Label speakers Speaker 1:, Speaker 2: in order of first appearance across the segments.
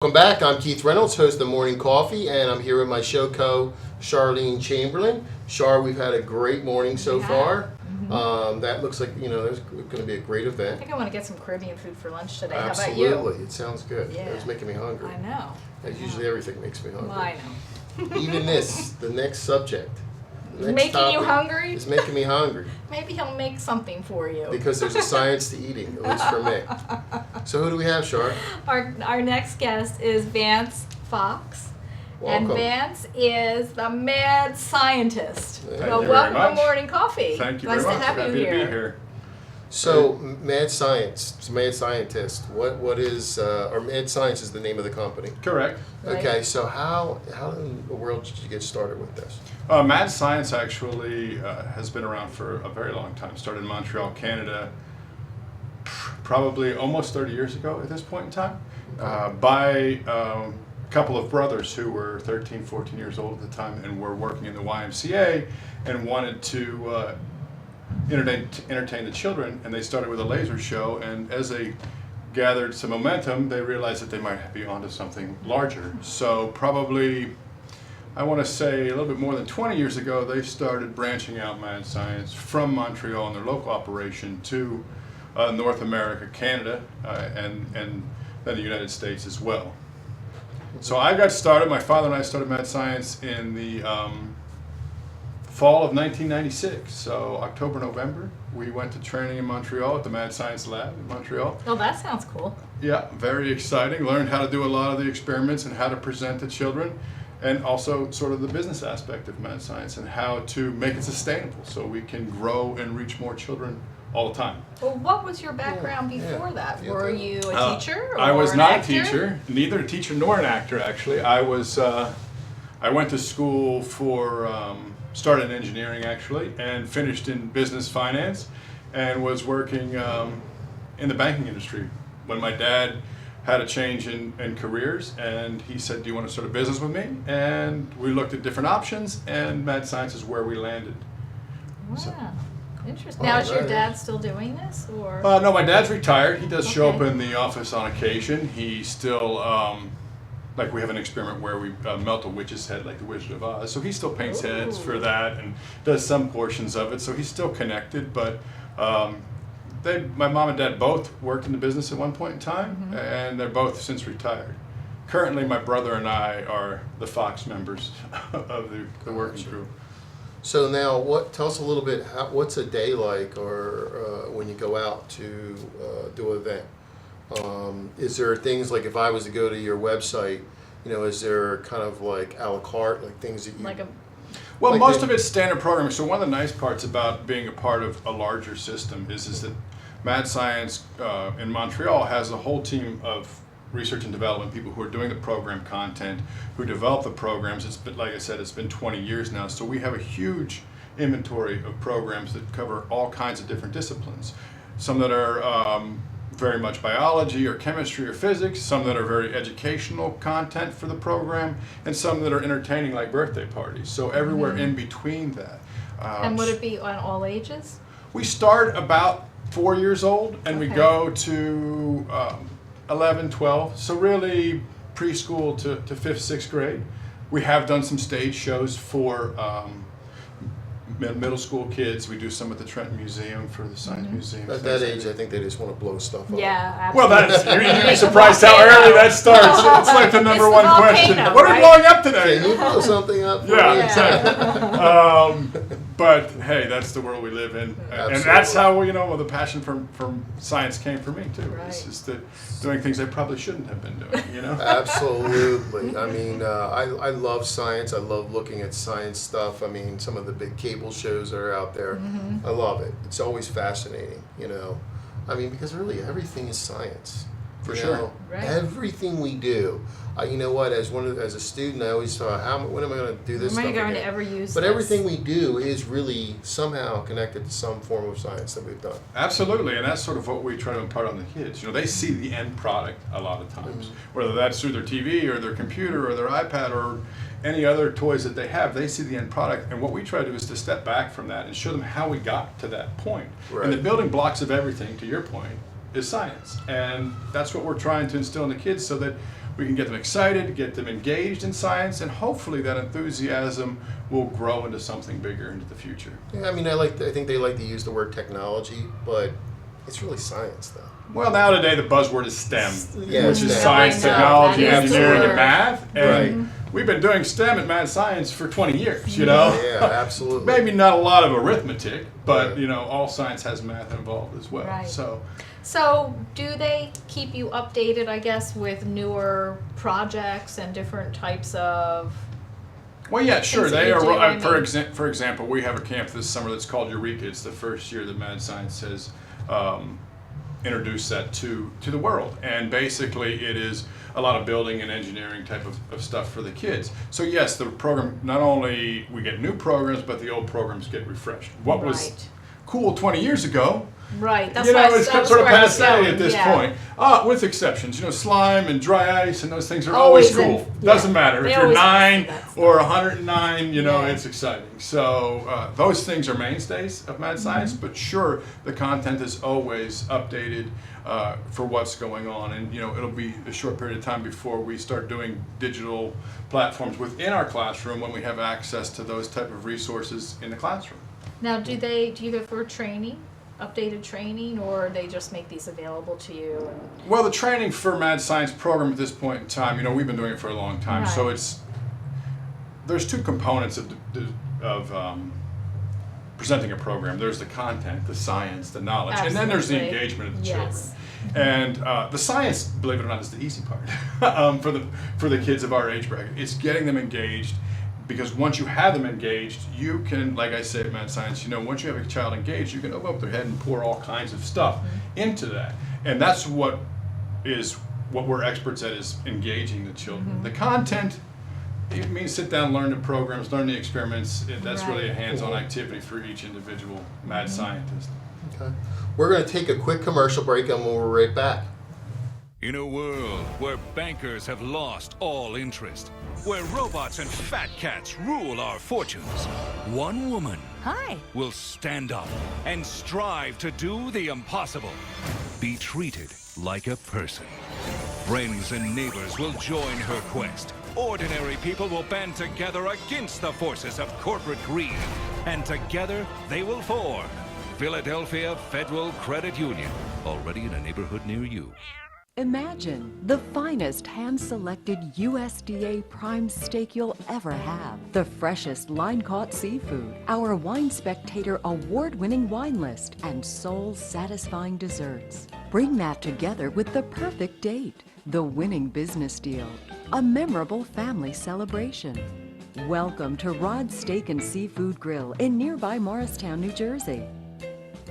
Speaker 1: Welcome back. I'm Keith Reynolds, host of Morning Coffee, and I'm here with my show Charlene Chamberlain. Char, we've had a great morning so far. That looks like, there's going to be a great
Speaker 2: I
Speaker 1: event.
Speaker 2: think I want to get some Caribbean food for lunch today.
Speaker 1: Absolutely.
Speaker 2: How about you?
Speaker 1: It sounds good.
Speaker 2: Yeah.
Speaker 1: It's making me hungry.
Speaker 2: I know.
Speaker 1: Usually everything makes me hungry.
Speaker 2: Well, I know.
Speaker 1: Even this, the next subject.
Speaker 2: Making you hungry?
Speaker 1: It's making me hungry.
Speaker 2: Maybe he'll make something for you.
Speaker 1: Because there's a science to eating, at least for me. So who do we have, Char?
Speaker 2: Our next guest is Vance Fox.
Speaker 1: Welcome.
Speaker 2: And Vance is the mad scientist.
Speaker 1: Thank
Speaker 2: Well,
Speaker 1: you
Speaker 2: welcome
Speaker 3: very
Speaker 2: to
Speaker 3: much.
Speaker 2: Morning Coffee.
Speaker 3: Thank you
Speaker 2: nice
Speaker 3: very
Speaker 2: to
Speaker 3: much.
Speaker 2: have
Speaker 3: Happy
Speaker 2: you
Speaker 3: to be
Speaker 2: here.
Speaker 3: here.
Speaker 1: So, Mad Science, Mad Scientist. What is, or Mad Science is the name of the company.
Speaker 3: Correct.
Speaker 2: Right.
Speaker 1: Okay, so how in the world did you get started with this?
Speaker 3: Mad Science actually has been around for a very long time. Started in Montreal, Canada, probably almost 30 years ago at this point in time, by a couple of brothers who were 13, 14 years old at the time and were working in the YMCA and wanted to entertain the children, and they started with a laser show, and as they gathered some momentum, they realized that they might be onto something larger. So probably, I want to say a little bit more than 20 years ago, they started branching out Mad Science from Montreal and their local operation to North America, Canada, and then the United States as well. So I got started, my father and I started Mad Science in the fall of 1996. So October, November, we went to training in Montreal at the Mad Science Lab in Montreal.
Speaker 2: Oh, that sounds cool.
Speaker 3: Yeah, very exciting. Learned how to do a lot of the experiments and how to present to children, and also sort of the business aspect of Mad Science and how to make it sustainable so we can grow and reach more children all the time.
Speaker 2: Well, what was your background before that?
Speaker 1: Yeah,
Speaker 2: Were you a teacher or
Speaker 3: I was
Speaker 2: an
Speaker 3: not
Speaker 2: actor?
Speaker 3: a teacher, neither a teacher nor an actor actually. I went to school for, started in engineering actually, and finished in business finance, and was working in the banking industry when my dad had a change in careers, and he said, do you want to start a business with me? And we looked at different options, and Mad Science is where we landed.
Speaker 2: Wow.
Speaker 3: So-
Speaker 2: Interesting. Now, is your
Speaker 1: very
Speaker 2: dad still doing this? Or?
Speaker 3: No, my dad's retired. He does show up
Speaker 2: Okay.
Speaker 3: in the office on occasion. He still, like we have an experiment where we melt a witch's head like the Wizard of Oz. So he still paints heads for that and does some portions of it. So he's still connected. But my mom and dad both worked in the business at one point in time, and they're both since retired. Currently, my brother and I are the Fox members of the working group.
Speaker 1: So now, tell us a little bit, what's a day like, or when you go out to do an event? Is there things like, if I was to go to your website, is there kind of like a la carte, like things that you...
Speaker 3: Well,
Speaker 1: Like
Speaker 3: most
Speaker 1: they-
Speaker 3: of it's standard programming. So one of the nice parts about being a part of a larger system is that Mad Science in Montreal has a whole team of research and development people who are doing the program content, who develop the programs. It's been, like I said, it's been 20 years now. So we have a huge inventory of programs that cover all kinds of different disciplines. Some that are very much biology or chemistry or physics, some that are very educational content for the program, and some that are entertaining like birthday parties. So everywhere in between that.
Speaker 2: And would it be on all ages?
Speaker 3: We start about 4 years old and we
Speaker 2: Okay.
Speaker 3: go to 11, 12. So really preschool to 5th, 6th grade. We have done some stage shows for middle school kids. We do some at the Trenton Museum for the Science Museum.
Speaker 1: At that age, I think they just want to blow stuff up.
Speaker 2: Yeah,
Speaker 3: Well,
Speaker 2: absolutely.
Speaker 3: you'd be surprised how early that starts. It's like the number
Speaker 2: It's the
Speaker 3: one question.
Speaker 2: volcano,
Speaker 3: What are we
Speaker 2: right?
Speaker 3: blowing up today?
Speaker 1: Can you blow something up for
Speaker 3: Yeah,
Speaker 1: me?
Speaker 3: exactly. But hey, that's the world we live in, and
Speaker 1: Absolutely.
Speaker 3: that's how the passion from science came for me too.
Speaker 2: Right.
Speaker 3: It's just that doing things I probably shouldn't have been doing.
Speaker 1: Absolutely. I mean, I love science. I love looking at science stuff. I mean, some of the big cable shows that are out there. I love it. It's always fascinating, I mean, because really everything is science.
Speaker 3: For
Speaker 1: You
Speaker 3: sure.
Speaker 1: know,
Speaker 2: Right.
Speaker 1: Everything we do. You know what? As a student, I always thought, when am I going to do this
Speaker 2: Am I
Speaker 1: stuff
Speaker 2: going to
Speaker 1: again?
Speaker 2: ever use
Speaker 1: But
Speaker 2: this?
Speaker 1: everything we do is really somehow connected to some form of science that we've done.
Speaker 3: Absolutely, and that's sort of what we try to impart on the kids. They see the end product a lot of times, whether that's through their TV or their computer or their iPad or any other toys that they have. They see the end product, and what we try to do is to step back from that and show them how we got to that point.
Speaker 1: Right.
Speaker 3: And the building blocks of everything, to your point, is science, and that's what we're trying to instill in the kids so that we can get them excited, get them engaged in science, and hopefully that enthusiasm will grow into something bigger into the future.
Speaker 1: Yeah, I mean, I think they like to use the word technology, but it's really science, though.
Speaker 3: Well, now today the buzzword is STEM,
Speaker 1: Yeah,
Speaker 3: which is
Speaker 1: STEM.
Speaker 3: science,
Speaker 2: I know,
Speaker 3: technology,
Speaker 2: that is
Speaker 3: engineering,
Speaker 2: true.
Speaker 3: and math. And
Speaker 1: Right.
Speaker 3: we've been doing STEM and mad science for 20 years, you know?
Speaker 1: Yeah, absolutely.
Speaker 3: Maybe not a lot of arithmetic, but
Speaker 1: Right.
Speaker 3: you know, all science has math involved as well.
Speaker 2: Right.
Speaker 3: So,
Speaker 2: do they keep you updated, I guess, with newer projects and different types of?
Speaker 3: well, yeah, sure.
Speaker 2: Things that
Speaker 3: They
Speaker 2: you
Speaker 3: are.
Speaker 2: do, I
Speaker 3: For
Speaker 2: mean.
Speaker 3: example, we have a camp this summer that's called Eureka. It's the first year that Mad Science has introduced that to the world, and basically it is a lot of building and engineering type of stuff for the kids. So yes, the program, not only we get new programs, but the old programs get refreshed. What was
Speaker 2: Right.
Speaker 3: cool 20 years ago,
Speaker 2: Right. That's
Speaker 3: you
Speaker 2: why
Speaker 3: know, it's
Speaker 2: that was
Speaker 3: sort of
Speaker 2: where I was
Speaker 3: passe
Speaker 2: going,
Speaker 3: at this
Speaker 2: yeah.
Speaker 3: point. With exceptions, you know, slime and dry ice and those things are
Speaker 2: Always
Speaker 3: always cool.
Speaker 2: yeah.
Speaker 3: Doesn't matter
Speaker 2: They
Speaker 3: if you're
Speaker 2: always have
Speaker 3: 9
Speaker 2: that stuff.
Speaker 3: or 109. You know,
Speaker 2: Yeah.
Speaker 3: it's exciting. So those things are mainstays of Mad Science.
Speaker 2: Mm-hmm.
Speaker 3: But sure, the content is always updated for what's going on, and you know, it'll be a short period of time before we start doing digital platforms within our classroom when we have access to those type of resources in the classroom.
Speaker 2: Now, do you go for training, updated training, or they just make these available to you?
Speaker 3: Well, the training for Mad Science program at this point in time, you know, we've been doing it for a long time, so
Speaker 2: Right.
Speaker 3: there's two components of presenting a program. There's the content, the science, the knowledge, and then there's the
Speaker 2: Absolutely.
Speaker 3: engagement of the
Speaker 2: Yes.
Speaker 3: children. And the science, believe it or not, is the easy part for the kids of our age bracket. It's getting them engaged. Because once you have them engaged, you can, like I say at Mad Science, you know, once you have a child engaged, you can open up their head and pour all kinds of stuff into that. And that's what we're experts at, is engaging the children. The content, it means sit down, learn the programs, learn the experiments. That's really a hands-on activity for each individual mad scientist.
Speaker 1: Okay. We're going to take a quick commercial break and we'll be right back.
Speaker 4: In a world where bankers have lost all interest, where robots and fat cats rule our fortunes, one woman
Speaker 5: Hi.
Speaker 4: will stand up and strive to do the impossible. Be treated like a person. Friends and neighbors will join her quest. Ordinary people will band together against the forces of corporate greed. And together they will form Philadelphia Federal Credit Union, already in a neighborhood near you.
Speaker 5: Imagine the finest hand-selected USDA prime steak you'll ever have. The freshest line-caught seafood, our Wine Spectator award-winning wine list, and soul-satisfying desserts. Bring that together with the perfect date, the winning business deal, a memorable family celebration. Welcome to Rod's Steak and Seafood Grill in nearby Morristown, New Jersey.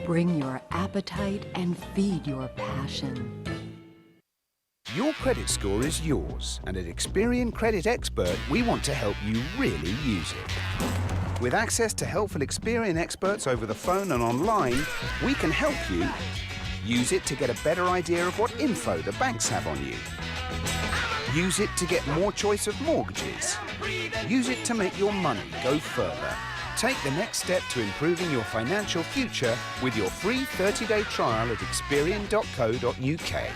Speaker 5: Bring your appetite and feed your passion.
Speaker 6: Your credit score is yours, and at Experian Credit Expert, we want to help you really use it. With access to helpful Experian experts over the phone and online, we can help you use it to get a better idea of what info the banks have on you. Use it to get more choice of mortgages. Use it to make your money go further. Take the next step to improving your financial future with your free 30-day trial at experian.co.uk.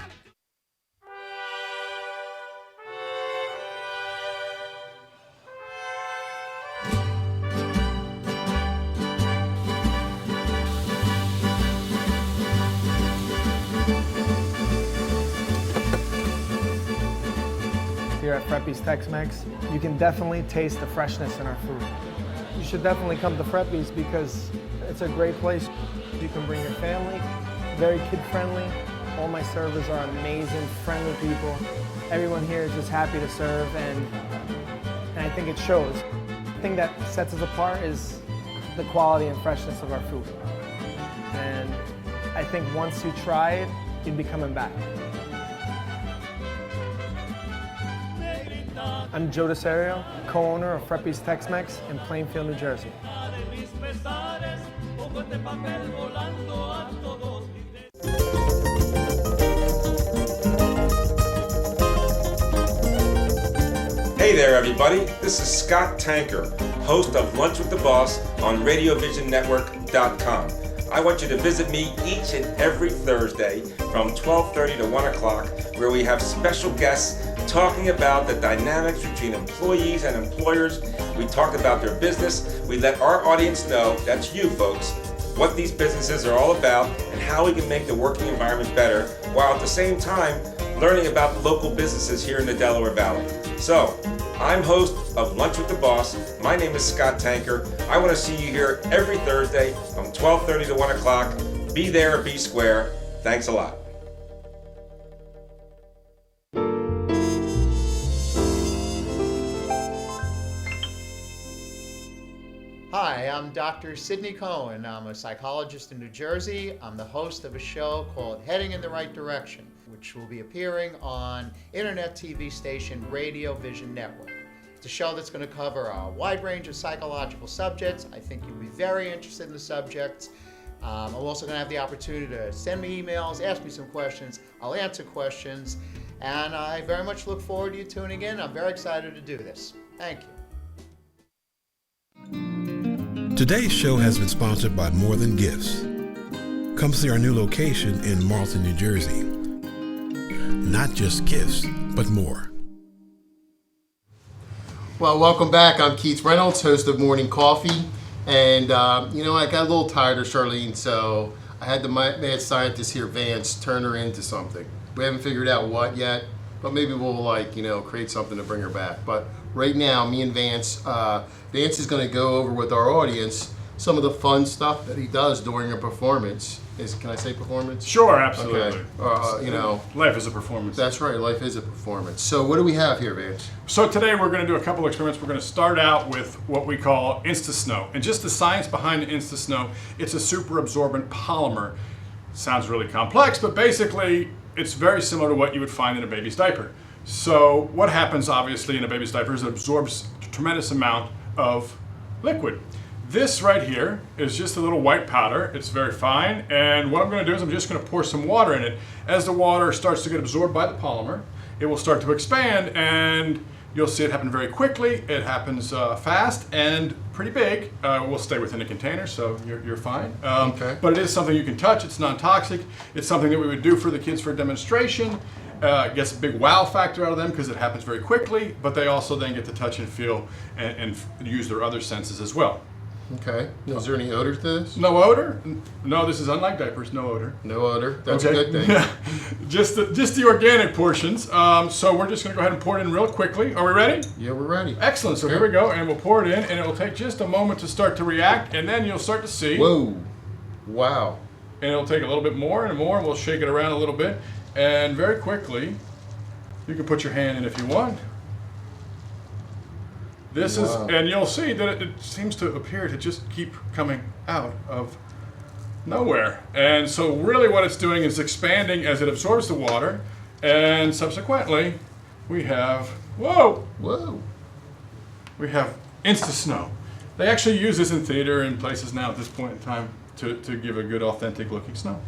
Speaker 7: Here at Freppi's Tex-Mex, you can definitely taste the freshness in our food. You should definitely come to Freppi's because it's a great place. You can bring your family, very kid-friendly. All my servers are amazing, friendly people. Everyone here is just happy to serve, and I think it shows. The thing that sets us apart is the quality and freshness of our food. And I think once you try it, you'd be coming back. I'm Joe DeSario, co-owner of Freppi's Tex-Mex in Plainfield, New Jersey.
Speaker 8: Hey there, everybody. This is Scott Tanker, host of Lunch with the Boss on RadioVisionNetwork.com. I want you to visit me each and every Thursday from 12:30 to 1 o'clock, where we have special guests talking about the dynamics between employees and employers. We talk about their business. We let our audience know, that's you folks, what these businesses are all about and how we can make the working environment better, while at the same time learning about local businesses here in the Delaware Valley. So, I'm host of Lunch with the Boss. My name is Scott Tanker. I want to see you here every Thursday from 12:30 to 1 o'clock. Be there or be square. Thanks a lot.
Speaker 9: Hi, I'm Dr. Sidney Cohen. I'm a psychologist in New Jersey. I'm the host of a show called Heading in the Right Direction, which will be appearing on internet TV station Radio Vision Network. It's a show that's going to cover a wide range of psychological subjects. I think you'll be very interested in the subjects. I'm also going to have the opportunity to send me emails, ask me some questions. I'll answer questions, and I very much look forward to you tuning in. I'm very excited to do this. Thank you.
Speaker 10: Today's show has been sponsored by More Than Gifts. Come see our new location in Marlton, New Jersey. Not just gifts, but more.
Speaker 1: Well, welcome back. I'm Keith Reynolds, host of Morning Coffee. And, I got a little tired of Charlene, so I had the mad scientist here, Vance, turn her into something. We haven't figured out what yet, but maybe we'll, create something to bring her back. But right now, me and Vance, Vance is going to go over with our audience some of the fun stuff that he does during a performance. Can I say performance?
Speaker 3: Sure, absolutely.
Speaker 1: Okay.
Speaker 3: Life is a performance.
Speaker 1: That's right, life is a performance. So what do we have here, Vance?
Speaker 3: So today we're going to do a couple experiments. We're going to start out with what we call Insta-Snow. And just the science behind Insta-Snow, it's a super absorbent polymer. Sounds really complex, but basically it's very similar to what you would find in a baby's diaper. So what happens obviously in a baby's diaper is it absorbs a tremendous amount of liquid. This right here is just a little white powder. It's very fine, and what I'm going to do is I'm just going to pour some water in it. As the water starts to get absorbed by the polymer, it will start to expand, and you'll see it happen very quickly. It happens fast and pretty big. We'll stay within a container, so you're fine.
Speaker 1: Okay.
Speaker 3: But it is something you can touch. It's non-toxic. It's something that we would do for the kids for a demonstration. It gets a big wow factor out of them because it happens very quickly, but they also then get to touch and feel and use their other senses as well.
Speaker 1: Okay. Is there any odor to this?
Speaker 3: No odor? No, this is unlike diapers, no odor.
Speaker 1: No odor. That's
Speaker 3: Okay.
Speaker 1: a good thing.
Speaker 3: just the organic portions. So we're just going to go ahead and pour it in real quickly. Are we ready?
Speaker 1: Yeah, we're ready.
Speaker 3: Excellent. So here we go, and we'll pour it in, and it will take just a moment to start to react, and then you'll start to see.
Speaker 1: Whoa. Wow.
Speaker 3: And it'll take a little bit more and more, and we'll shake it around a little bit, and very quickly, you can put your hand in if you want. This is, and you'll see that it seems to appear to just keep coming out of nowhere. And so really what it's doing is expanding as it absorbs the water, and subsequently we have, whoa, we have Insta-Snow. They actually use this in theater and places now at this point in time to give a good authentic looking snow.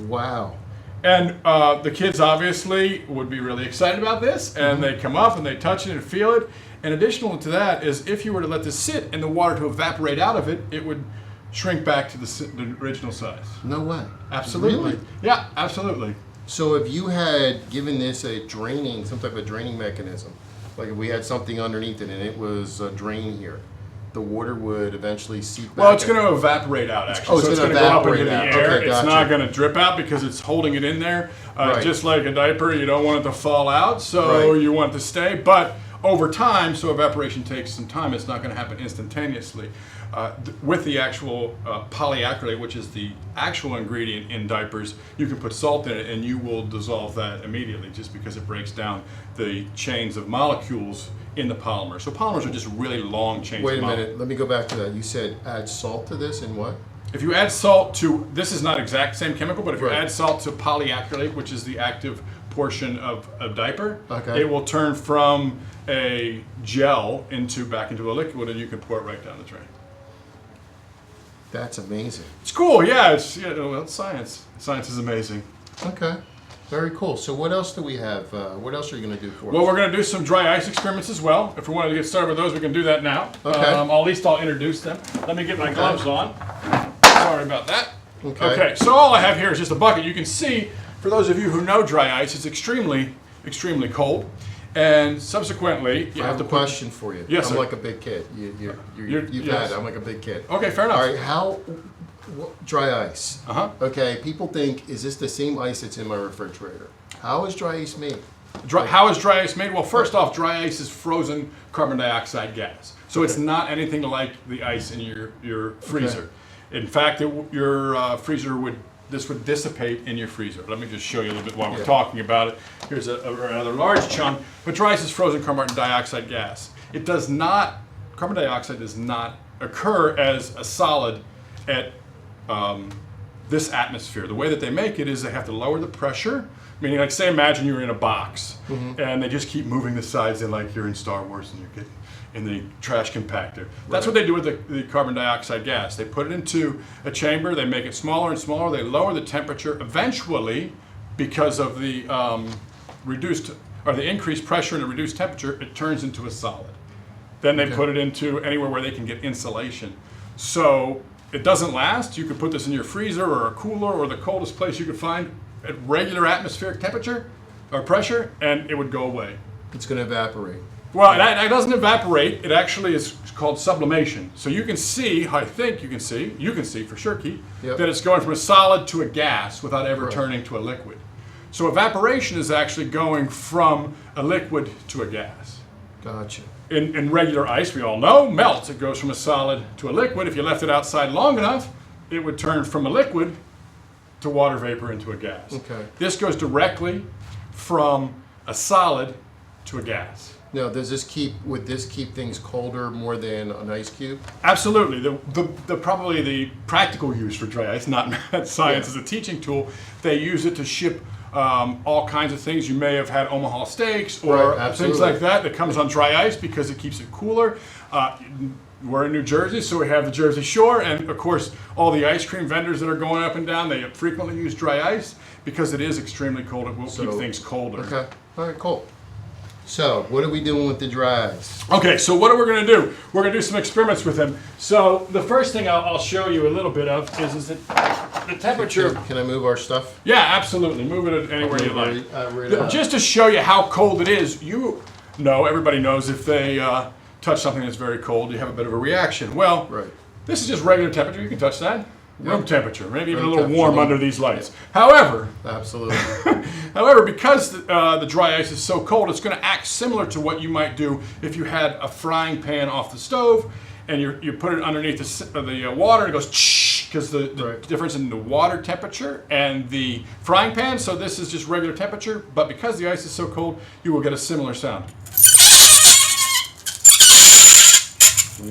Speaker 1: Wow.
Speaker 3: And the kids obviously would be really excited about this, and they come up and they touch it and feel it. And additional to that is if you were to let this sit and the water to evaporate out of it, it would shrink back to the original size.
Speaker 1: No way.
Speaker 3: Absolutely.
Speaker 1: Really?
Speaker 3: Yeah, absolutely.
Speaker 1: So if you had given this some type of draining mechanism, like if we had something underneath it and it was a drain here, the water would eventually seep back.
Speaker 3: Well, it's going to evaporate out, actually.
Speaker 1: Oh, it's
Speaker 3: so it's
Speaker 1: going
Speaker 3: going
Speaker 1: to
Speaker 3: to go up into
Speaker 1: evaporate
Speaker 3: the
Speaker 1: out.
Speaker 3: air.
Speaker 1: Okay,
Speaker 3: It's
Speaker 1: gotcha.
Speaker 3: not going to drip out because it's holding it in there.
Speaker 1: Right.
Speaker 3: Just like a diaper, you don't want it to fall out, so
Speaker 1: Right.
Speaker 3: you want it to stay. But over time, so evaporation takes some time, it's not going to happen instantaneously. With the actual polyacrylate, which is the actual ingredient in diapers, you can put salt in it and you will dissolve that immediately just because it breaks down the chains of molecules in the polymer. So polymers are just really long chains
Speaker 1: Wait
Speaker 3: of
Speaker 1: a
Speaker 3: molecules.
Speaker 1: minute. Let me go back to that. You said add salt to this and what?
Speaker 3: If you add salt to, this is not exact same chemical, but if you
Speaker 1: Right.
Speaker 3: add salt to polyacrylate, which is the active portion of a diaper,
Speaker 1: Okay.
Speaker 3: it will turn from a gel back into a liquid, and you can pour it right down the drain.
Speaker 1: That's amazing.
Speaker 3: It's cool, yeah. It's science. Science is amazing.
Speaker 1: Okay. Very cool. So what else do we have? What else are you going to do for
Speaker 3: Well,
Speaker 1: us?
Speaker 3: we're going to do some dry ice experiments as well. If we wanted to get started with those, we can do that now.
Speaker 1: Okay.
Speaker 3: At least I'll introduce them. Let me get my gloves on. Sorry about that.
Speaker 1: Okay.
Speaker 3: So all I have here is just a bucket. You can see, for those of you who know dry ice, it's extremely, extremely cold. And subsequently, you
Speaker 1: I
Speaker 3: have
Speaker 1: have
Speaker 3: to
Speaker 1: a
Speaker 3: put.
Speaker 1: question for you.
Speaker 3: Yes,
Speaker 1: I'm
Speaker 3: sir.
Speaker 1: like a big kid. You've
Speaker 3: yes.
Speaker 1: had it. I'm like a big kid.
Speaker 3: Okay, fair enough.
Speaker 1: All right, dry ice.
Speaker 3: Uh-huh.
Speaker 1: Okay, people think, is this the same ice that's in my refrigerator? How is dry ice made?
Speaker 3: How is dry ice made? Well, first off, dry ice is frozen carbon dioxide gas. So it's not anything like the ice in your freezer. In fact, your freezer would dissipate in your freezer. Let me just show you a little bit while we're talking about it. Here's a rather large chunk, but dry ice is frozen carbon dioxide gas. Carbon dioxide does not occur as a solid at this atmosphere. The way that they make it is they have to lower the pressure, meaning like say imagine you're in a box and they just keep moving the sides in like you're in Star Wars and you're getting in the trash compactor. That's what they do with the carbon dioxide gas. They put it into a chamber, they make it smaller and smaller, they lower the temperature. Eventually, because of the the increased pressure and the reduced temperature, it turns into a solid. Then they put it into anywhere where they can get insulation. So it doesn't last. You could put this in your freezer or a cooler or the coldest place you could find at regular atmospheric temperature or pressure, and it would go away.
Speaker 1: It's going to evaporate.
Speaker 3: Well, it doesn't evaporate. It actually is called sublimation. So you can see, I think you can see for sure, Keith, that it's going from a solid to a gas without ever turning to a liquid. So evaporation is actually going from a liquid to a gas.
Speaker 1: Gotcha.
Speaker 3: In regular ice, we all know, melts. It goes from a solid to a liquid. If you left it outside long enough, it would turn from a liquid to water vapor into a gas.
Speaker 1: Okay.
Speaker 3: This goes directly from a solid to a gas.
Speaker 1: Now, would this keep things colder more than an ice cube?
Speaker 3: Absolutely. The probably the practical use for dry ice, not science as a teaching tool, they use it to ship all kinds of things. You may have had Omaha steaks or things like that comes on dry ice because it keeps it cooler. We're in New Jersey, so we have the Jersey Shore, and of course, all the ice cream vendors that are going up and down, they frequently use dry ice because it is extremely cold. It will keep things colder.
Speaker 1: Okay. All right, cool. So, what are we doing with the dry ice?
Speaker 3: Okay, so what are we going to do? We're going to do some experiments with them. So, the first thing I'll show you a little bit of is that the temperature...
Speaker 1: Can I move our stuff?
Speaker 3: Yeah, absolutely. Move it anywhere you like. Just to show you how cold it is, everybody knows if they touch something that's very cold, you have a bit of a reaction. Well, this is just regular temperature. You can touch that. Room temperature, maybe even a little warm under these lights. However, because the dry ice is so cold, it's going to act similar to what you might do if you had a frying pan off the stove and you put it underneath the water and it goes because the difference in the water temperature and the frying pan. So this is just regular temperature, but because the ice is so cold, you will get a similar sound.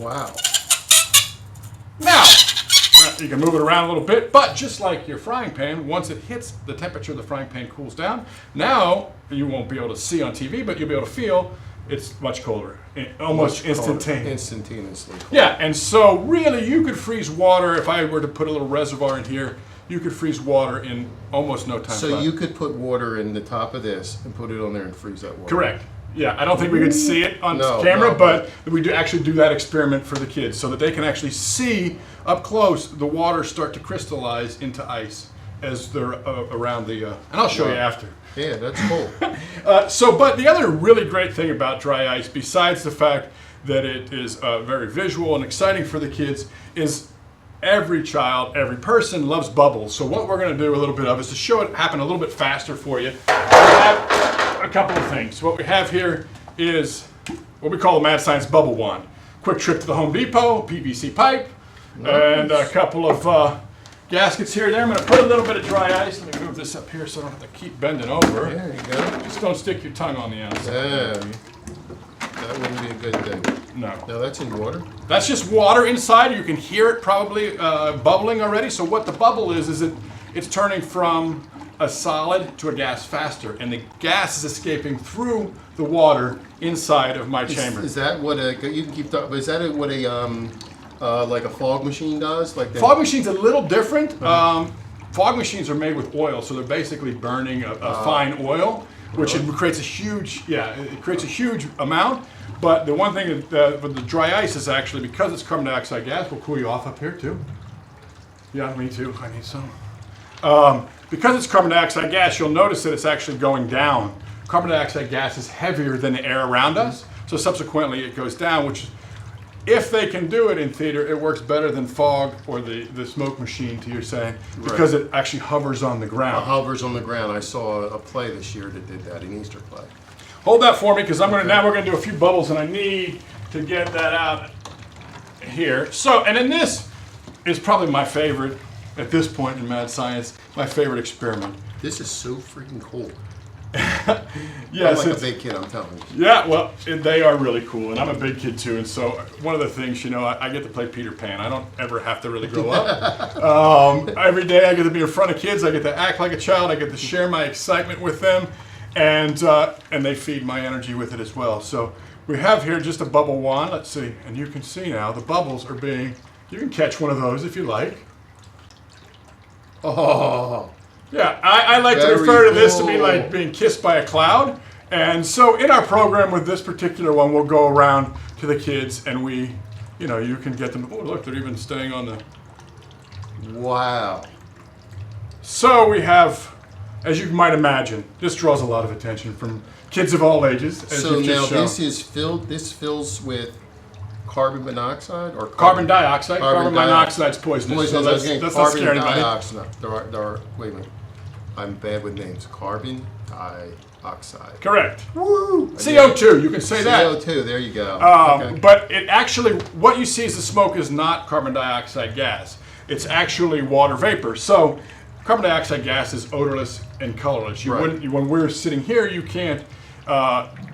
Speaker 1: Wow.
Speaker 3: Now, you can move it around a little bit, but just like your frying pan, once it hits the temperature, the frying pan cools down. Now, you won't be able to see on TV, but you'll be able to feel it's much colder, almost
Speaker 1: instantaneously cold.
Speaker 3: Yeah, and so really you could freeze water. If I were to put a little reservoir in here, you could freeze water in almost no time.
Speaker 1: So you could put water in the top of this and put it on there and freeze that water?
Speaker 3: Correct. Yeah, I don't think we could see it on camera, but we do actually do that experiment for the kids so that they can actually see up close the water start to crystallize into ice as they're around the, and I'll show you after.
Speaker 1: Yeah, that's cool.
Speaker 3: But the other really great thing about dry ice, besides the fact that it is very visual and exciting for the kids, is every child, every person loves bubbles. So what we're going to do a little bit of is to show it happen a little bit faster for you. We have a couple of things. What we have here is what we call a Mad Science Bubble Wand. Quick trip to the Home Depot, PVC pipe, and a couple of gaskets here and there. I'm going to put a little bit of dry ice. Let me move this up here so I don't have to keep bending over.
Speaker 1: There you go.
Speaker 3: Just don't stick your tongue on the outside.
Speaker 1: Yeah. That wouldn't be a good thing.
Speaker 3: No.
Speaker 1: No, that's in water?
Speaker 3: That's just water inside. You can hear it probably bubbling already. So what the bubble is it's turning from a solid to a gas faster, and the gas is escaping through the water inside of my chamber.
Speaker 1: Is that what you can keep talking, but is that what like a fog machine does? Like
Speaker 3: fog machine's a little different. Fog machines are made with oil, so they're basically burning a fine oil, which it creates a huge amount. But the one thing that with the dry ice is actually, because it's carbon dioxide gas, will cool you off up here too. Yeah, me too. I need some. Because it's carbon dioxide gas, you'll notice that it's actually going down carbon dioxide gas is heavier than the air around us, so subsequently it goes down, which if they can do it in theater, it works better than fog or the smoke machine, to your saying, because it actually hovers on the ground.
Speaker 1: It hovers on the ground. I saw a play this year that did that, an Easter play.
Speaker 3: Hold that for me, because now we're going to do a few bubbles, and I need to get that out here. So, and then this is probably my favorite, at this point in mad science, my favorite experiment.
Speaker 1: This is so freaking cool.
Speaker 3: Yes,
Speaker 1: I'm like a big kid, I'm telling you.
Speaker 3: Yeah, well, they are really cool, and I'm a big kid too, and so one of the things, I get to play Peter Pan. I don't ever have to really grow up. Every day I get to be in front of kids, I get to act like a child, I get to share my excitement with them, and they feed my energy with it as well. So we have here just a bubble wand, let's see, and you can see now the bubbles are being, you can catch one of those if you like.
Speaker 1: Oh.
Speaker 3: Yeah, I like to refer to this to be like being kissed by a cloud. And so in our program with this particular one, we'll go around to the kids and we, you can get them. Oh, look, they're even staying on the...
Speaker 1: Wow.
Speaker 3: So we have, as you might imagine, this draws a lot of attention from kids of all ages.
Speaker 1: So now this fills with carbon monoxide or
Speaker 3: carbon dioxide. Carbon monoxide is poisonous. So that's not scary anybody.
Speaker 1: Dioxide. Wait a minute. I'm bad with names. Carbon dioxide.
Speaker 3: Correct. Woo! CO2, you can say that.
Speaker 1: CO2, there you go.
Speaker 3: Okay. But it actually, what you see as the smoke is not carbon dioxide gas. It's actually water vapor. So carbon dioxide gas is odorless and colorless. You wouldn't, when we're sitting here, you can't,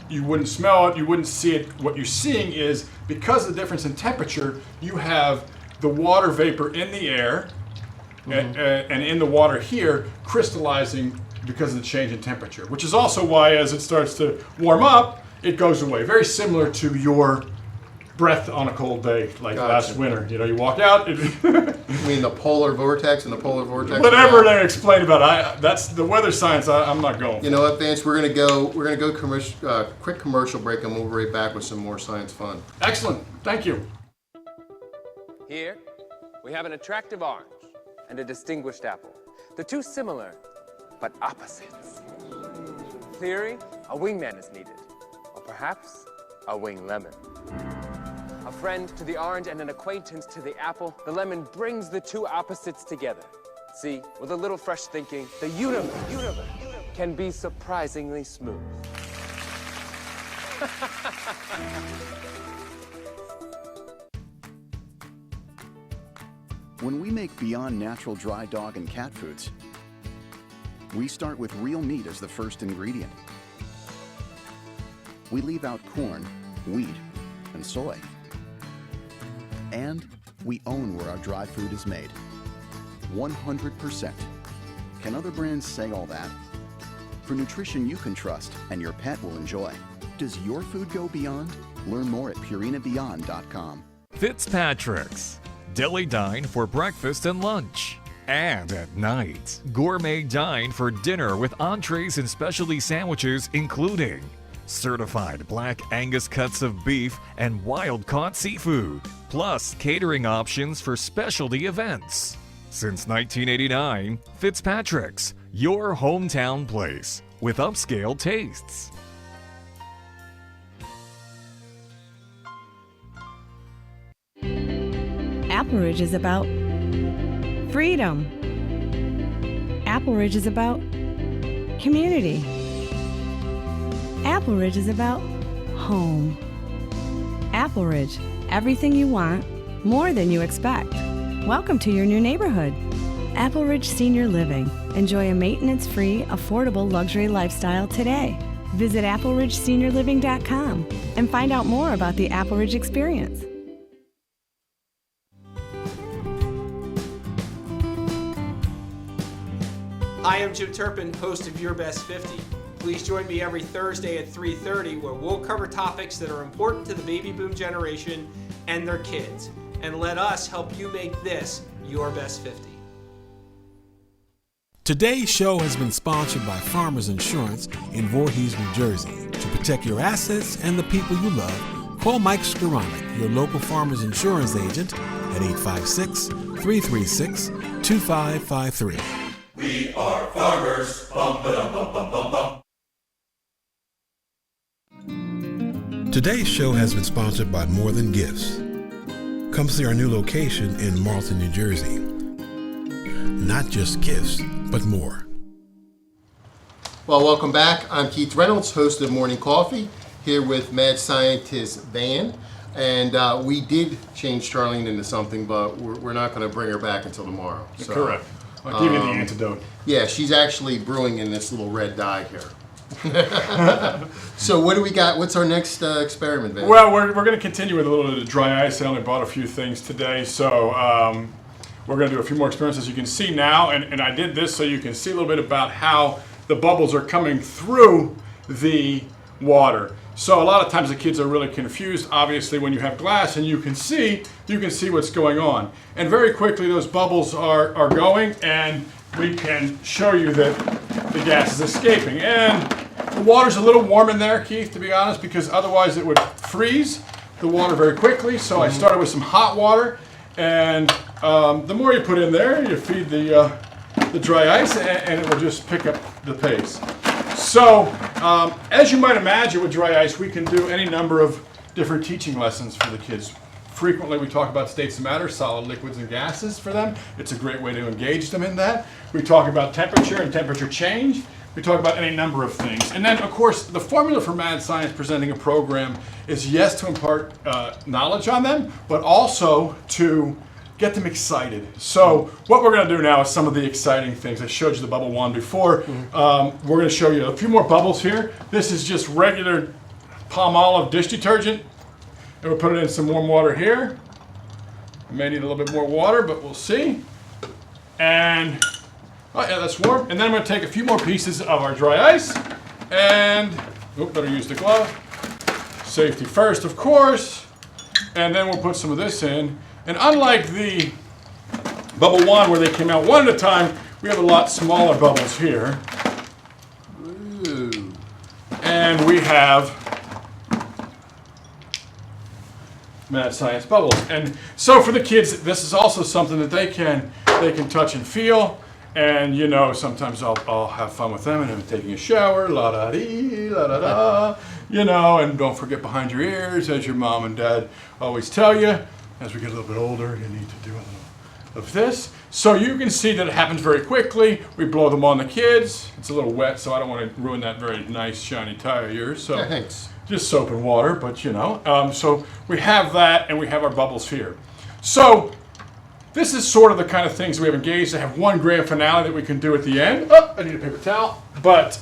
Speaker 3: you wouldn't smell it, you wouldn't see it. What you're seeing is, because of the difference in temperature, you have the water vapor in the air, and in the water here crystallizing because of the change in temperature, which is also why as it starts to warm up, it goes away. Very similar to your breath on a cold day, like last winter. You walk out.
Speaker 1: You mean the polar vortex and the polar vortex?
Speaker 3: Whatever they explain about it, that's the weather science. I'm not going.
Speaker 1: You know what, Vance? We're gonna go quick commercial break, and we'll be right back with some more science fun.
Speaker 3: Excellent. Thank you.
Speaker 11: Here, we have an attractive orange and a distinguished apple. The two similar, but opposites. Theory, a wingman is needed, or perhaps a wing lemon. A friend to the orange and an acquaintance to the apple, the lemon brings the two opposites together. See, with a little fresh thinking, the universe can be surprisingly smooth.
Speaker 6: When we make Beyond Natural dry dog and cat foods, we start with real meat as the first ingredient. We leave out corn, wheat, and soy. And we own where our dry food is made. 100%. Can other brands say all that? For nutrition you can trust and your pet will enjoy. Does your food go beyond? Learn more at purinabeyond.com.
Speaker 12: Fitzpatrick's. Deli dine for breakfast and lunch. And at night, gourmet dine for dinner with entrees and specialty sandwiches including certified black Angus cuts of beef and wild-caught seafood, plus catering options for specialty events. Since 1989, Fitzpatrick's, your hometown place with upscale tastes.
Speaker 13: Apple Ridge is about freedom. Apple Ridge is about community. Apple Ridge is about home. Apple Ridge, everything you want, more than you expect. Welcome to your new neighborhood. Apple Ridge Senior Living. Enjoy a maintenance-free, affordable luxury lifestyle today. Visit appleridgeseniorliving.com and find out more about the Apple Ridge experience.
Speaker 14: Hi, I'm Jim Turpin, host of Your Best 50. Please join me every Thursday at 3:30 where we'll cover topics that are important to the baby boom generation and their kids. And let us help you make this your best 50.
Speaker 10: Today's show has been sponsored by Farmers Insurance in Voorhees, New Jersey. To protect your assets and the people you love, call Mike Skoranek, your local Farmers Insurance agent, at 856-336-2553.
Speaker 15: We are farmers. Bum, ba, dum, bum, bum, bum, bum.
Speaker 10: Today's show has been sponsored by More Than Gifts. Come see our new location in Marlton, New Jersey. Not just gifts, but more.
Speaker 1: Well, welcome back. I'm Keith Reynolds, host of Morning Coffee, here with mad scientist Van. And we did change Charlene into something, but we're not going to bring her back until tomorrow. So,
Speaker 3: correct. I'll give you the antidote.
Speaker 1: Yeah, she's actually brewing in this little red dye here. So what do we got? What's our next experiment, Van?
Speaker 3: Well, we're going to continue with a little bit of dry ice. I only bought a few things today, so we're going to do a few more experiments, as you can see now. And I did this so you can see a little bit about how the bubbles are coming through the water. So a lot of times the kids are really confused, obviously, when you have glass and you can see what's going on. And very quickly those bubbles are going, and we can show you that the gas is escaping. And the water's a little warm in there, Keith, to be honest, because otherwise it would freeze the water very quickly. So I started with some hot water, and the more you put in there, you feed the dry ice, and it will just pick up the pace. So, as you might imagine with dry ice, we can do any number of different teaching lessons for the kids. Frequently we talk about states of matter, solid, liquids, and gases for them. It's a great way to engage them in that. We talk about temperature and temperature change. We talk about any number of things. And then, of course, the formula for Mad Science presenting a program is, yes, to impart knowledge on them, but also to get them excited. So what we're going to do now is some of the exciting things. I showed you the bubble wand before. We're going to show you a few more bubbles here. This is just regular Palmolive dish detergent. And we'll put it in some warm water here. I may need a little bit more water, but we'll see. And, oh yeah, that's warm. And then I'm going to take a few more pieces of our dry ice. And, better use the glove. Safety first, of course. And then we'll put some of this in. And unlike the bubble wand where they came out one at a time, we have a lot smaller bubbles here. Ooh. And we have Mad Science bubbles. And so for the kids, this is also something that they can touch and feel. And you know, sometimes I'll have fun with them, and I'm taking a shower, la da dee, la da da, you know, and don't forget behind your ears, as your mom and dad always tell you. As we get a little bit older, you need to do a little of this. So you can see that it happens very quickly. We blow them on the kids. It's a little wet, so I don't want to ruin that very nice shiny tie of yours. So
Speaker 1: Thanks.
Speaker 3: Just soap and water, but you know. So we have that, and we have our bubbles here. So this is sort of the kind of things we have engaged. I have one grand finale that we can do at the end. Oh, I need a paper towel. But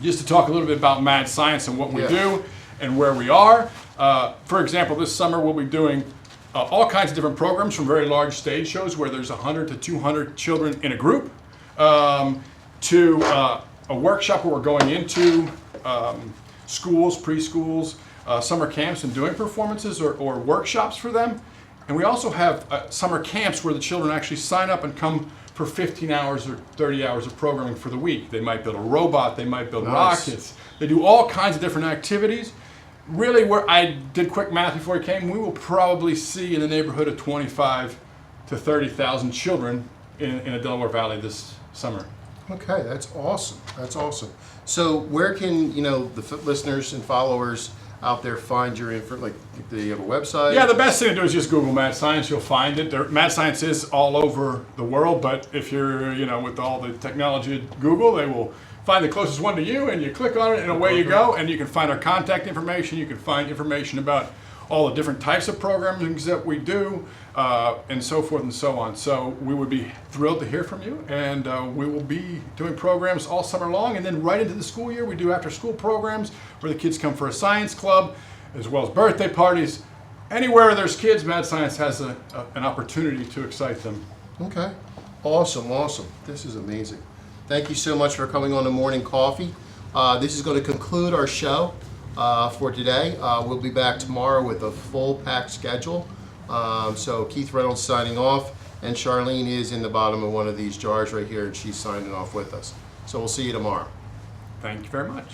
Speaker 3: just to talk a little bit about Mad Science and what we do and where we are. For example, this summer we'll be doing all kinds of different programs, from very large stage shows where there's 100 to 200 children in a group, to a workshop where we're going into schools, preschools, summer camps, and doing performances or workshops for them. And we also have summer camps where the children actually sign up and come for 15 hours or 30 hours of programming for the week. They might build a robot, they might build rockets. They do all kinds of different activities. Really, where I did quick math before I came, we will probably see in the neighborhood of 25 to 30,000 children in the Delaware Valley this summer.
Speaker 1: Okay, that's awesome. That's awesome. So where can, you know, the listeners and followers out there find your info? Like, do you have a website?
Speaker 3: Yeah, the best thing to do is just Google Mad Science. You'll find it. Mad Science is all over the world, but if you're, you know, with all the technology at Google, they will find the closest one to you, and you click on it, and away you go. And you can find our contact information. You can find information about all the different types of programming that we do, and so forth and so on. So we would be thrilled to hear from you, and we will be doing programs all summer long, and then right into the school year we do after-school programs where the kids come for a science club, as well as birthday parties. Anywhere there's kids, Mad Science has an opportunity to excite them.
Speaker 1: Okay, awesome, awesome. This is amazing. Thank you so much for coming on the Morning Coffee. This is going to conclude our show for today. We'll be back tomorrow with a full packed schedule. So Keith Reynolds signing off, and Charlene is in the bottom of one of these jars right here, and she's signing off with us. So we'll see you tomorrow.
Speaker 3: Thank you very much.